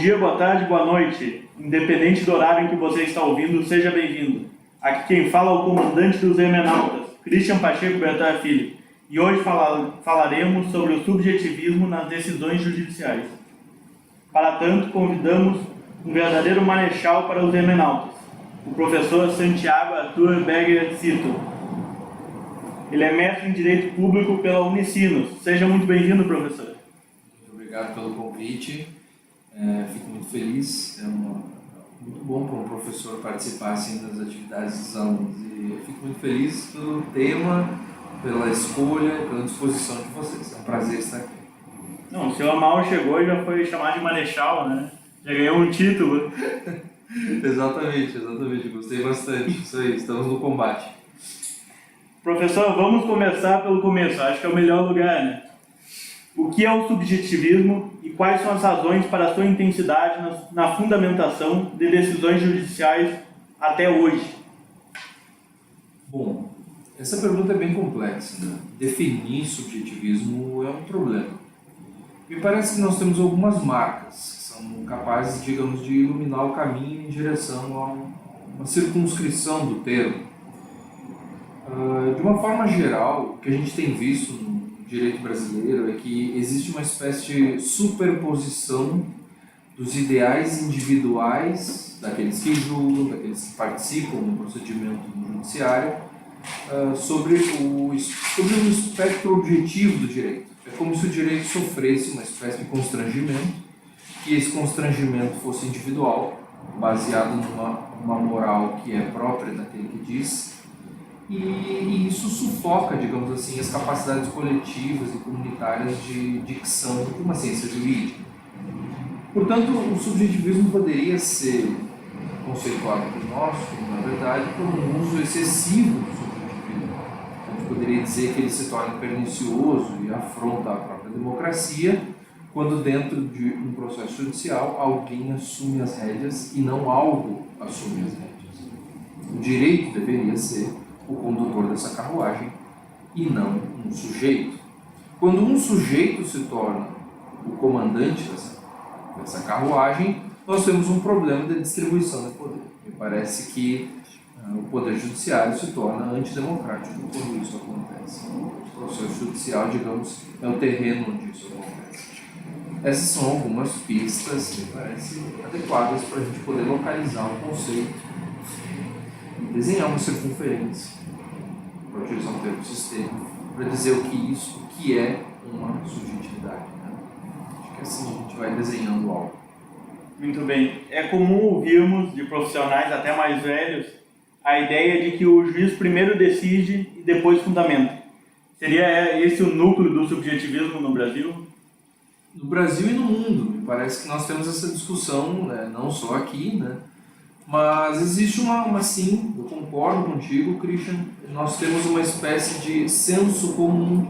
dia, boa tarde, boa noite. Independente do horário em que você está ouvindo, seja bem-vindo. Aqui quem fala é o comandante dos Hermenautas, Christian Pacheco Bertar Filho. E hoje falaremos sobre o subjetivismo nas decisões judiciais. Para tanto, convidamos um verdadeiro marechal para os Hermenautas, o professor Santiago Arthur Berger Cito. Ele é mestre em Direito Público pela Unicinos. Seja muito bem-vindo, professor. Muito obrigado pelo convite. Fico muito feliz. Muito bom para um professor participar assim, das atividades dos alunos. E fico muito feliz pelo tema, pela escolha, pela disposição de vocês. É um prazer estar aqui. Não, o senhor mal chegou e já foi chamado de marechal, né? Já ganhou um título. Exatamente. Gostei bastante. Isso aí, estamos no combate. Professor, vamos começar pelo começo. Acho que é o melhor lugar, né? O que é o subjetivismo e quais são as razões para a sua intensidade na fundamentação de decisões judiciais até hoje? Bom, essa pergunta é bem complexa, né? Definir subjetivismo é um problema. Me parece que nós temos algumas marcas que são capazes, digamos, de iluminar o caminho em direção a uma circunscrição do termo. De uma forma geral, o que a gente tem visto no direito brasileiro é que existe uma espécie de superposição dos ideais individuais daqueles que julgam, daqueles que participam do procedimento judiciário, sobre um espectro objetivo do direito. É como se o direito sofresse uma espécie de constrangimento, que esse constrangimento fosse individual, baseado numa moral que é própria daquele que diz, e isso sufoca, digamos assim, as capacidades coletivas e comunitárias de dicção de uma ciência jurídica. Portanto, o subjetivismo poderia ser conceituado por nós, como, na verdade, por um uso excessivo do subjetivismo. A gente poderia dizer que ele se torna pernicioso e afronta a própria democracia quando, dentro de um processo judicial, alguém assume as rédeas e não algo assume as rédeas. O direito deveria ser o condutor dessa carruagem e não um sujeito. Quando um sujeito se torna o comandante dessa carruagem, nós temos um problema de distribuição do poder. Me parece que o poder judiciário se torna antidemocrático quando isso acontece. O processo judicial, digamos, é o terreno onde isso acontece. Essas são algumas pistas, me parece, adequadas para a gente poder localizar o conceito, desenhar uma circunferência, para utilizar um termo sistêmico, para dizer o que é uma subjetividade. Né? Acho que assim a gente vai desenhando algo. Muito bem. É comum ouvirmos de profissionais até mais velhos a ideia de que o juiz primeiro decide e depois fundamenta. Seria esse o núcleo do subjetivismo no Brasil? No Brasil e no mundo. Me parece que nós temos essa discussão, né? Não só aqui, né? Mas existe sim, eu concordo contigo, Christian, nós temos uma espécie de senso comum,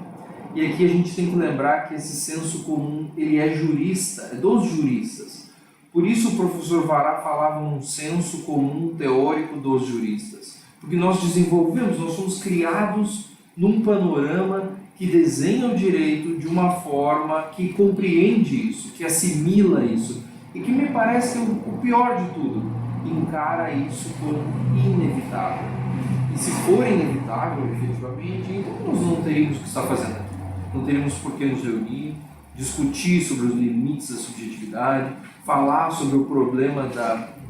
e aqui a gente tem que lembrar que esse senso comum, ele é jurista, é dos juristas. Por isso o professor Vará falava num senso comum teórico dos juristas, porque nós somos criados num panorama que desenha o direito de uma forma que compreende isso, que assimila isso, e que me parece o pior de tudo, encara isso como inevitável. E se for inevitável, efetivamente, então nós não teríamos o que estar fazendo aqui. Não teríamos por que nos reunir, discutir sobre os limites da subjetividade, falar sobre o problema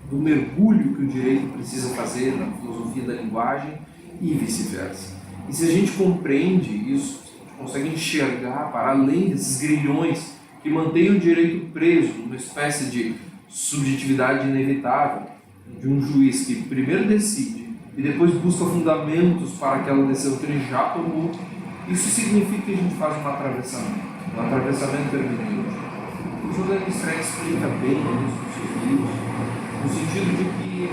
do mergulho que o direito precisa fazer na filosofia da linguagem e vice-versa. E se a gente compreende isso, se a gente consegue enxergar para além desses grilhões que mantêm o direito preso numa espécie de subjetividade inevitável, de um juiz que primeiro decide e depois busca fundamentos para aquela decisão que ele já tomou, isso significa que a gente faz um atravessamento hermenêutico. O Julian Streicher explica bem isso nos seus livros, no sentido de que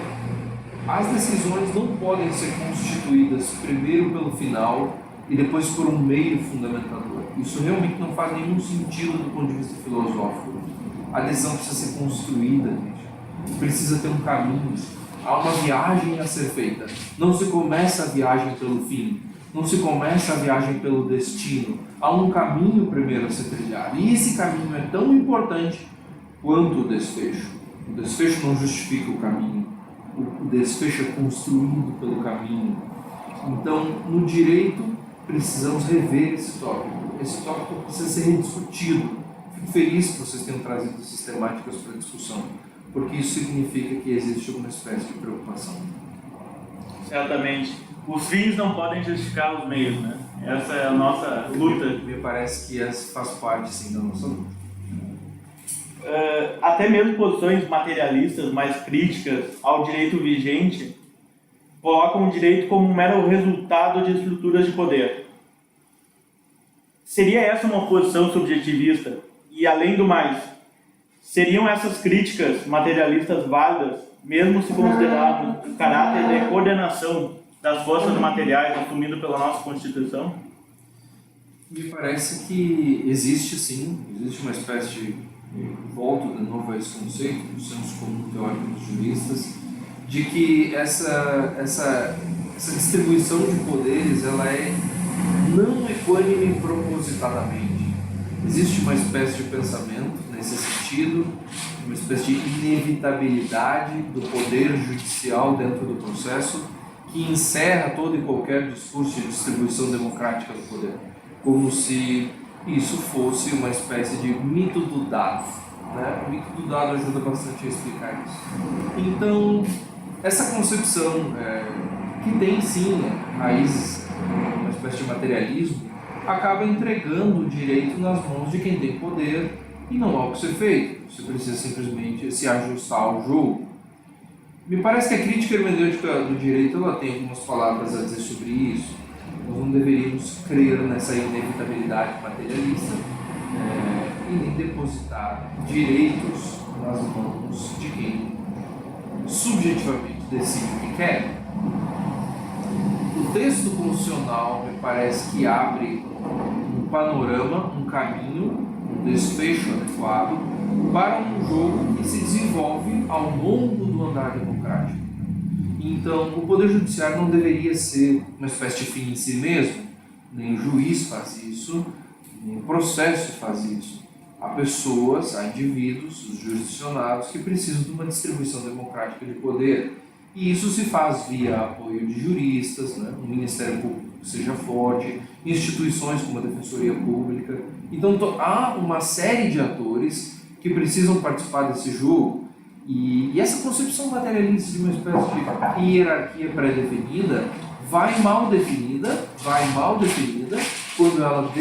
as decisões não podem ser constituídas primeiro pelo final e depois por um meio fundamentador. Isso realmente não faz nenhum sentido do ponto de vista filosófico. A decisão precisa ser construída, precisa ter um caminho, há uma viagem a ser feita. Não se começa a viagem pelo fim, não se começa a viagem pelo destino. Há um caminho primeiro a ser trilhado. E esse caminho é tão importante quanto o desfecho. O desfecho não justifica o caminho, o desfecho é construído pelo caminho. Então, no direito, precisamos rever esse tópico. Esse tópico precisa ser rediscutido. Fico feliz que vocês tenham trazido essas temáticas para a discussão, porque isso significa que existe alguma espécie de preocupação. Certamente. Os fins não podem justificar os meios, né? Essa é a nossa luta. Me parece que essa faz parte, sim, da nossa luta. Até mesmo posições materialistas mais críticas ao direito vigente colocam o direito como um mero resultado de estruturas de poder. Seria essa uma posição subjetivista? E, além do mais, seriam essas críticas materialistas válidas, mesmo se considerarmos o caráter de coordenação das forças materiais assumido pela nossa Constituição? Me parece que existe, sim, existe uma espécie de volto de novo a esse conceito do senso comum teórico dos juristas, de que essa distribuição de poderes ela é não equânime propositadamente. Existe uma espécie de pensamento nesse sentido, uma espécie de inevitabilidade do poder judicial dentro do processo que encerra todo e qualquer discurso de distribuição democrática do poder, como se isso fosse uma espécie de mito do dado. Né? O mito do dado ajuda bastante a explicar isso. Então, essa concepção, que tem sim raízes, uma espécie de materialismo, acaba entregando o direito nas mãos de quem tem poder e não há o que ser feito. Você precisa simplesmente se ajustar ao jogo. Me parece que a crítica hermenêutica do direito ela tem algumas palavras a dizer sobre isso. Nós não deveríamos crer nessa inevitabilidade materialista e nem depositar direitos nas mãos de quem subjetivamente decide o que quer. O texto constitucional me parece que abre um panorama, um caminho, um desfecho adequado para um jogo que se desenvolve ao longo do andar democrático. Então, o Poder Judiciário não deveria ser uma espécie de fim em si mesmo, nem o juiz faz isso, nem o processo faz isso. Há pessoas, há indivíduos, os jurisdicionados, que precisam de uma distribuição democrática de poder. E isso se faz via apoio de juristas, né? Um Ministério Público que seja forte, instituições como a Defensoria Pública. Então, há uma série de atores que precisam participar desse jogo. E essa concepção materialista de uma espécie de hierarquia pré-definida vai mal definida quando ela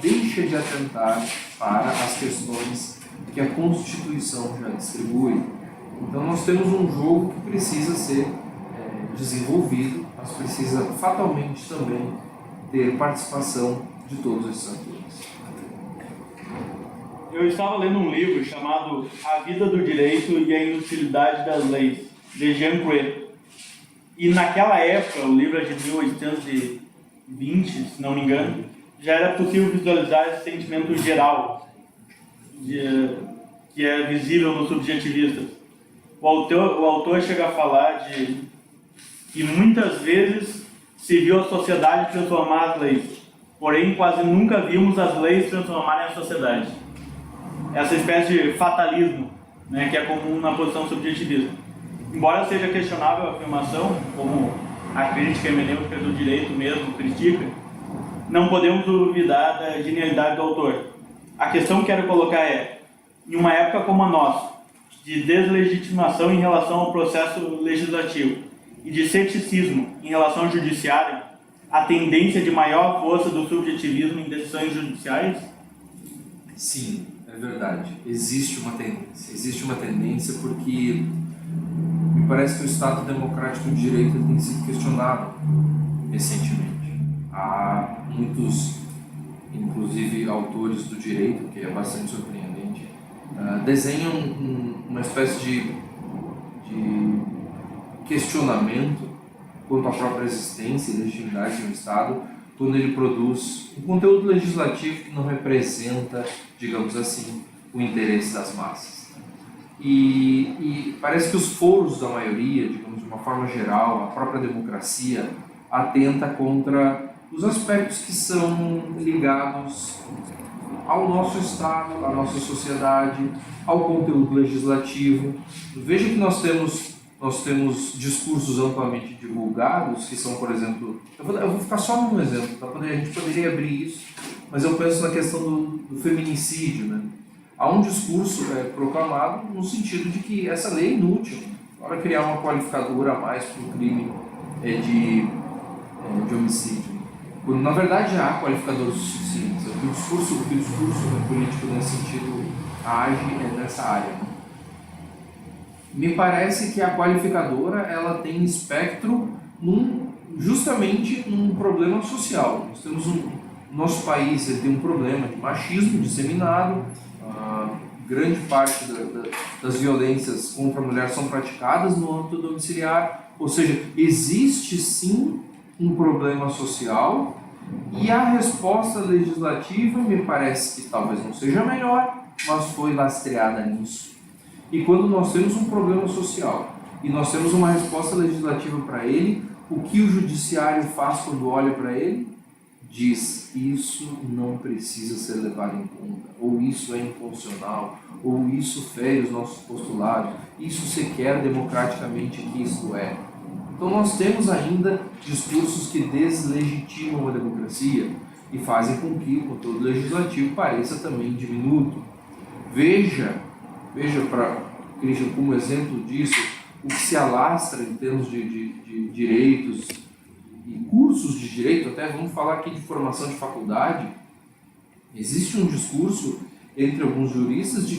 deixa de atentar para as questões que a Constituição já distribui. Então nós temos um jogo que precisa ser desenvolvido, mas precisa fatalmente também ter participação de todos esses atores. Eu estava lendo um livro chamado A Vida do Direito e a Inutilidade das Leis, de Jean Cret. E naquela época, o livro é de 1820, se não me engano, já era possível visualizar esse sentimento geral, que é visível nos subjetivistas. O autor chega a falar de que muitas vezes se viu a sociedade transformar as leis, porém quase nunca vimos as leis transformarem a sociedade. Essa espécie de fatalismo, né, que é comum na posição subjetivista. Embora seja questionável a afirmação, como a crítica hermenêutica do direito mesmo critica, não podemos duvidar da genialidade do autor. A questão que quero colocar é, em uma época como a nossa, de deslegitimação em relação ao processo legislativo e de ceticismo em relação ao judiciário, a tendência de maior força do subjetivismo em decisões judiciais? Sim, é verdade. Existe uma tendência porque me parece que o Estado democrático de direito tem sido questionado recentemente. Há muitos, inclusive autores do direito, que é bastante surpreendente, desenham uma espécie de questionamento quanto à própria existência e legitimidade de um Estado quando ele produz um conteúdo legislativo que não representa, digamos assim, o interesse das massas. E parece que os foros da maioria, digamos de uma forma geral, a própria democracia, atenta contra os aspectos que são ligados ao nosso Estado, à nossa sociedade, ao conteúdo legislativo. Veja que nós temos discursos amplamente divulgados, que são, por exemplo, eu vou ficar só num exemplo, a gente poderia abrir isso, mas eu penso na questão do feminicídio, né? Há um discurso proclamado no sentido de que essa lei é inútil, para criar uma qualificadora a mais para o crime de homicídio. Quando, na verdade, há qualificadores suficientes. O discurso político nesse sentido age nessa área. Me parece que a qualificadora ela tem espectro justamente num problema social. Nós temos nosso país tem um problema de machismo disseminado. Grande parte das violências contra a mulher são praticadas no âmbito domiciliar, ou seja, existe sim um problema social e a resposta legislativa me parece que talvez não seja a melhor, mas foi lastreada nisso. E quando nós temos um problema social e nós temos uma resposta legislativa para ele, o que o judiciário faz quando olha para ele? Diz, isso não precisa ser levado em conta, ou isso é inconstitucional, ou isso fere os nossos postulados, isso sequer democraticamente que isso é. Então nós temos ainda discursos que deslegitimam a democracia e fazem com que o conteúdo legislativo pareça também diminuto. Veja Christian, como exemplo disso, o que se alastra em termos de direitos e cursos de direito, até vamos falar aqui de formação de faculdade. Existe um discurso entre alguns juristas de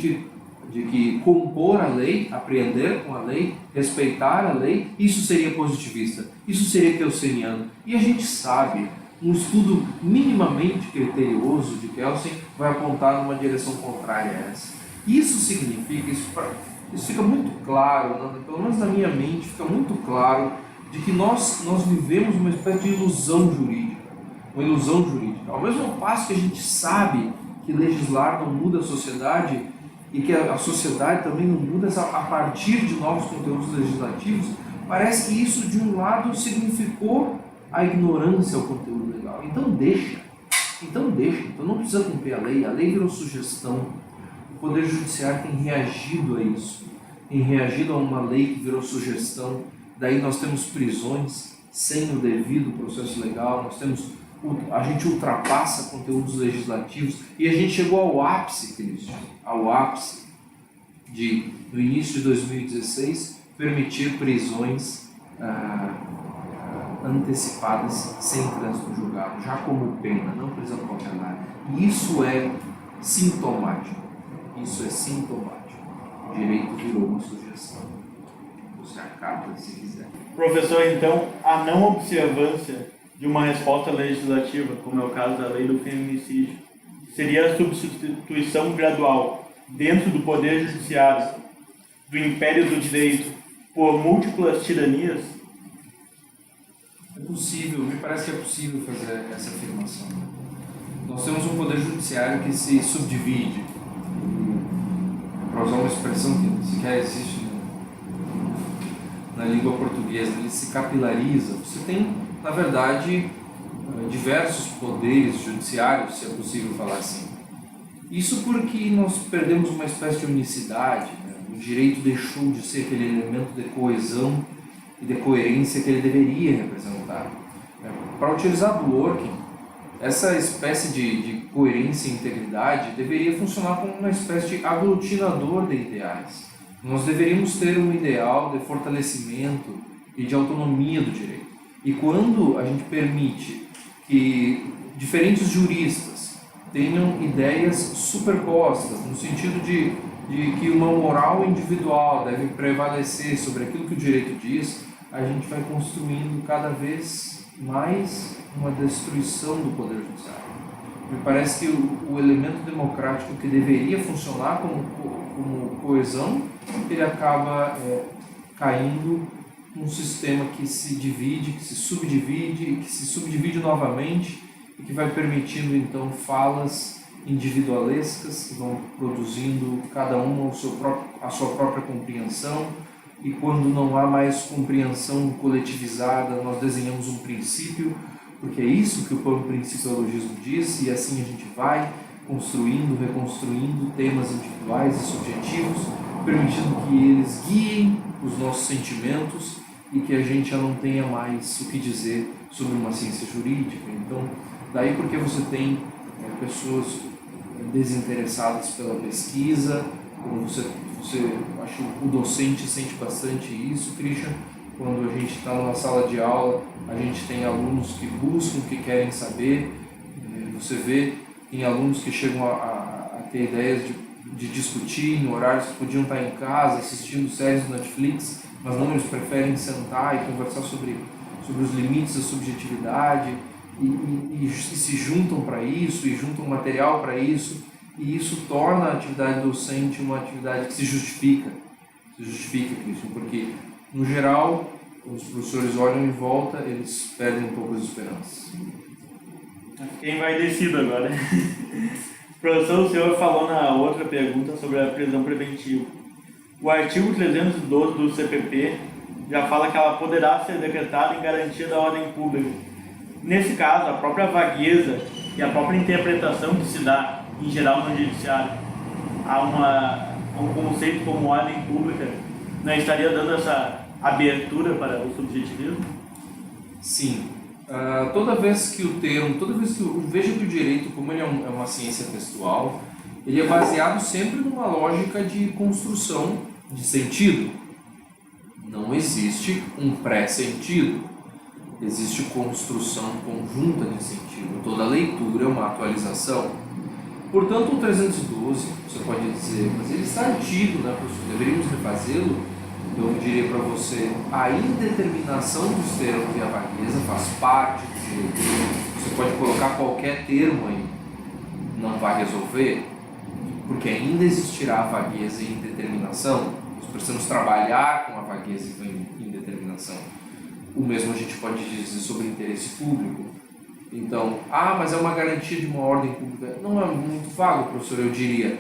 que compor a lei, apreender com a lei, respeitar a lei, isso seria positivista, isso seria kelseniano. E a gente sabe, um estudo minimamente criterioso de Kelsen vai apontar numa direção contrária a essa. Isso significa, isso fica muito claro, pelo menos na minha mente, fica muito claro de que nós vivemos uma espécie de ilusão jurídica, uma ilusão jurídica. Ao mesmo passo que a gente sabe que legislar não muda a sociedade e que a sociedade também não muda a partir de novos conteúdos legislativos, parece que isso, de um lado, significou a ignorância ao conteúdo legal. Então não precisa cumprir a lei virou sugestão. O Poder Judiciário tem reagido a isso, tem reagido a uma lei que virou sugestão. Daí nós temos prisões sem o devido processo legal, a gente ultrapassa conteúdos legislativos e a gente chegou ao ápice, Cristian, de, no início de 2016, permitir prisões antecipadas sem trânsito julgado, já como pena, não prisão cautelar. E isso é sintomático. O direito virou uma sugestão. Você acaba, se quiser. Professor, então, a não observância de uma resposta legislativa, como é o caso da lei do feminicídio, seria a substituição gradual, dentro do Poder Judiciário, do império do direito, por múltiplas tiranias? É possível, me parece que é possível fazer essa afirmação. Nós temos um Poder Judiciário que se subdivide, para usar uma expressão que sequer existe na língua portuguesa, ele se capilariza. Você tem, na verdade, diversos poderes judiciários, se é possível falar assim. Isso porque nós perdemos uma espécie de unicidade, né? O direito deixou de ser aquele elemento de coesão e de coerência que ele deveria representar. Para utilizar Dworkin, essa espécie de coerência e integridade deveria funcionar como uma espécie de aglutinador de ideais. Nós deveríamos ter um ideal de fortalecimento e de autonomia do direito. E quando a gente permite que diferentes juristas tenham ideias superpostas, no sentido de que uma moral individual deve prevalecer sobre aquilo que o direito diz, a gente vai construindo cada vez mais uma destruição do Poder Judiciário. Me parece que o elemento democrático que deveria funcionar como coesão, ele acaba caindo num sistema que se divide, que se subdivide novamente e que vai permitindo então falas individualescas que vão produzindo cada uma a sua própria compreensão, e quando não há mais compreensão coletivizada, nós desenhamos um princípio, porque é isso que o principiologismo diz, e assim a gente vai, construindo, reconstruindo temas individuais e subjetivos, permitindo que eles guiem os nossos sentimentos e que a gente já não tenha mais o que dizer sobre uma ciência jurídica. Então, daí porque você tem pessoas desinteressadas pela pesquisa, como você acho que o docente sente bastante isso, Christian, quando a gente está numa sala de aula, a gente tem alunos que buscam, que querem saber, você vê, tem alunos que chegam a ter ideias de discutir em horários que podiam estar em casa, assistindo séries do Netflix, mas não, eles preferem sentar e conversar sobre os limites da subjetividade e se juntam para isso, e juntam material para isso, e isso torna a atividade docente uma atividade que se justifica, Cristian, porque, no geral, os professores olham em volta, eles perdem um pouco as esperanças. Quem vai decidir agora? Professor, o senhor falou na outra pergunta sobre a prisão preventiva. O artigo 312 do CPP já fala que ela poderá ser decretada em garantia da ordem pública. Nesse caso, a própria vagueza e a própria interpretação que se dá, em geral, no judiciário, a um conceito como ordem pública, não estaria dando essa abertura para o subjetivismo? Sim. Toda vez que veja que o direito, como ele é uma ciência textual, ele é baseado sempre numa lógica de construção de sentido. Não existe um pré-sentido, existe construção conjunta de sentido. Toda leitura é uma atualização. Portanto, o 312, você pode dizer, mas ele está antigo, né, professor? Deveríamos refazê-lo? Eu diria para você, a indeterminação dos termos e a vagueza faz parte do direito. Você pode colocar qualquer termo aí, não vai resolver, porque ainda existirá a vagueza e indeterminação. Nós precisamos trabalhar com a vagueza e com a indeterminação. O mesmo a gente pode dizer sobre interesse público. Então, mas é uma garantia de uma ordem pública. Não é muito vago, professor, eu diria.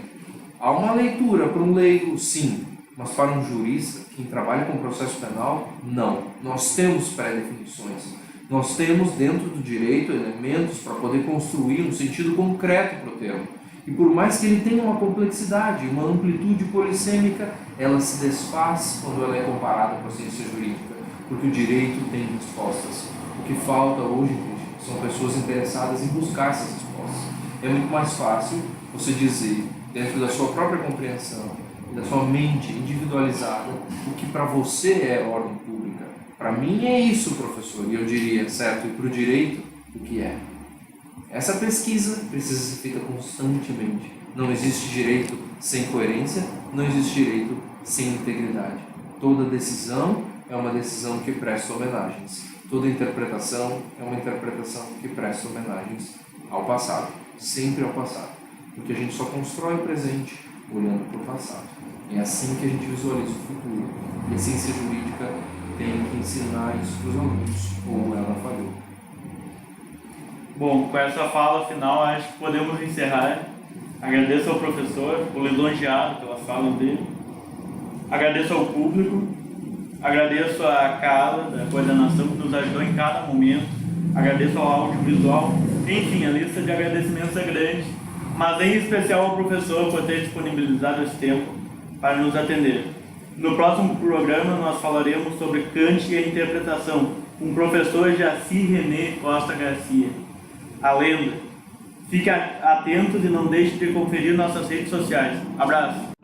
Há uma leitura para um leigo, sim. Mas para um jurista, quem trabalha com processo penal, não. Nós temos pré-definições. Nós temos dentro do direito elementos para poder construir um sentido concreto para o termo. E por mais que ele tenha uma complexidade, uma amplitude polissêmica, ela se desfaz quando ela é comparada com a ciência jurídica, porque o direito tem respostas. O que falta hoje, são pessoas interessadas em buscar essas respostas. É muito mais fácil você dizer, dentro da sua própria compreensão, da sua mente individualizada, o que para você é ordem pública. Para mim é isso, professor, e eu diria, certo, e para o direito, o que é? Essa pesquisa precisa ser feita constantemente. Não existe direito sem coerência, não existe direito sem integridade. Toda decisão é uma decisão que presta homenagens. Toda interpretação é uma interpretação que presta homenagens ao passado, sempre ao passado. Porque a gente só constrói o presente olhando para o passado. É assim que a gente visualiza o futuro. E a ciência jurídica tem que ensinar isso para os alunos, ou ela falhou. Bom, com essa fala final, acho que podemos encerrar. Agradeço ao professor por elogiado pela fala dele. Agradeço ao público. Agradeço a Carla, da coordenação, que nos ajudou em cada momento. Agradeço ao audiovisual. Enfim, a lista de agradecimentos é grande, mas em especial ao professor por ter disponibilizado esse tempo para nos atender. No próximo programa, nós falaremos sobre Kant e a interpretação, com o professor Jaci René Costa Garcia, a lenda. Fiquem atentos e não deixem de conferir nossas redes sociais. Abraço!